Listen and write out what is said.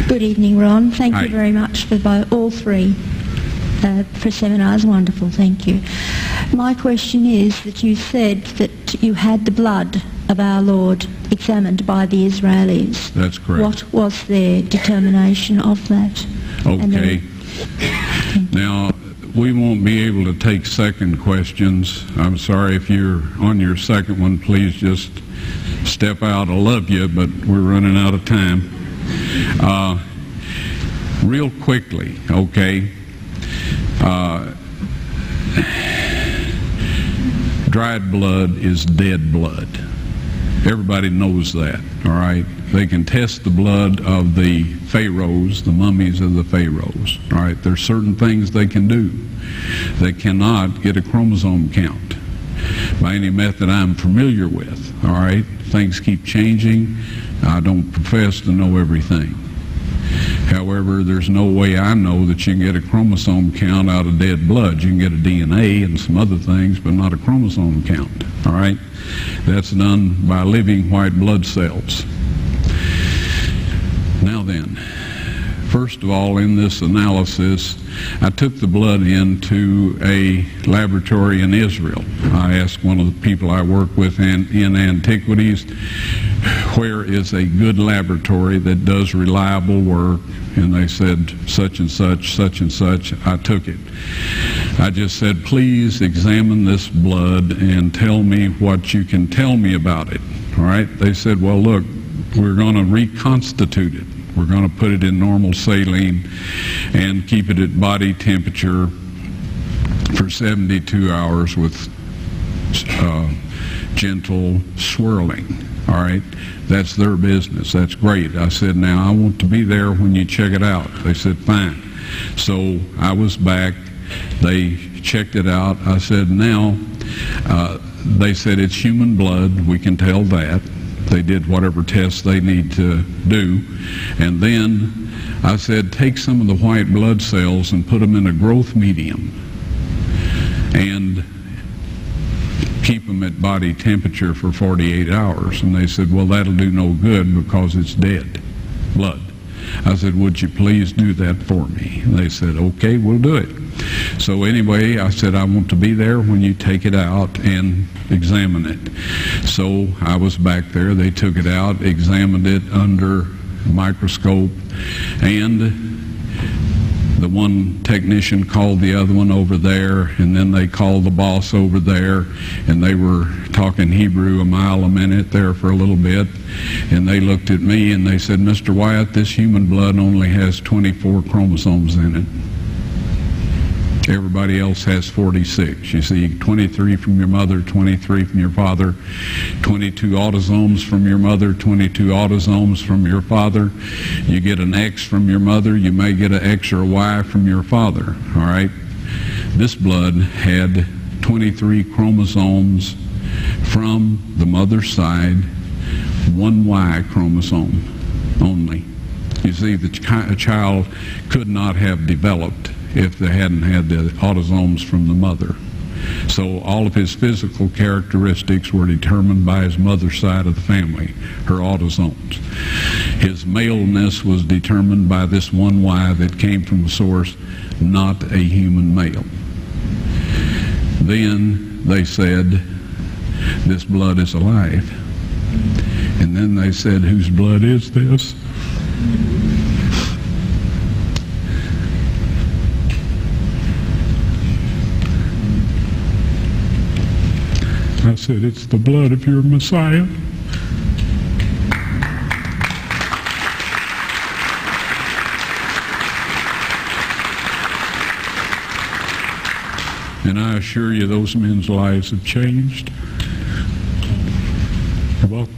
Good evening, Ron. Thank Hi. you very much for all three for seminars. Wonderful, thank you. My question is that you said that you had the blood of our Lord examined by the Israelis. That's correct. What was their determination of that? Okay. Now, we won't be able to take second questions. I'm sorry if you're on your second one, please just step out. I love you, but we're running out of time. Real quickly, okay. Dried blood is dead blood. Everybody knows that, all right? They can test the blood of the pharaohs, the mummies of the pharaohs, all right? There's certain things they can do. They cannot get a chromosome count by any method I'm familiar with, all right? Things keep changing. I don't profess to know everything. However, there's no way I know that you can get a chromosome count out of dead blood. You can get a DNA and some other things, but not a chromosome count, all right? That's done by living white blood cells. Now then, first of all, in this analysis, I took the blood into a laboratory in Israel. I asked one of the people I work with in antiquities, where is a good laboratory that does reliable work? And they said, such and such, such and such. I took it. I just said, please examine this blood and tell me what you can tell me about it. All right? They said, well, look, we're going to reconstitute it. We're going to put it in normal saline and keep it at body temperature for 72 hours with gentle swirling. All right, that's their business. That's great. I said, now I want to be there when you check it out. They said, fine. So I was back. They checked it out. I said, now, they said it's human blood. We can tell that. They did whatever tests they need to do. And then I said, take some of the white blood cells and put them in a growth medium and keep them at body temperature for 48 hours. And they said, well, that'll do no good because it's dead blood. I said, would you please do that for me? And they said, okay, we'll do it. So anyway, I said, I want to be there when you take it out and examine it. So I was back there. They took it out, examined it under a microscope, and the one technician called the other one over there, and then they called the boss over there, and they were talking Hebrew a mile a minute there for a little bit, and they looked at me and they said, Mr. Wyatt, this human blood only has 24 chromosomes in it. Everybody else has 46. You see, 23 from your mother, 23 from your father, 22 autosomes from your mother, 22 autosomes from your father. You get an X from your mother, you may get an X or a Y from your father, all right? This blood had 23 chromosomes from the mother's side, one Y chromosome only. You see, a child could not have developed if they hadn't had the autosomes from the mother. So all of his physical characteristics were determined by his mother's side of the family, her autosomes. His maleness was determined by this one Y that came from a source, not a human male. Then they said, this blood is alive. And then they said, whose blood is this? I said, it's the blood of your Messiah. And I assure you, those men's lives have changed. You're welcome.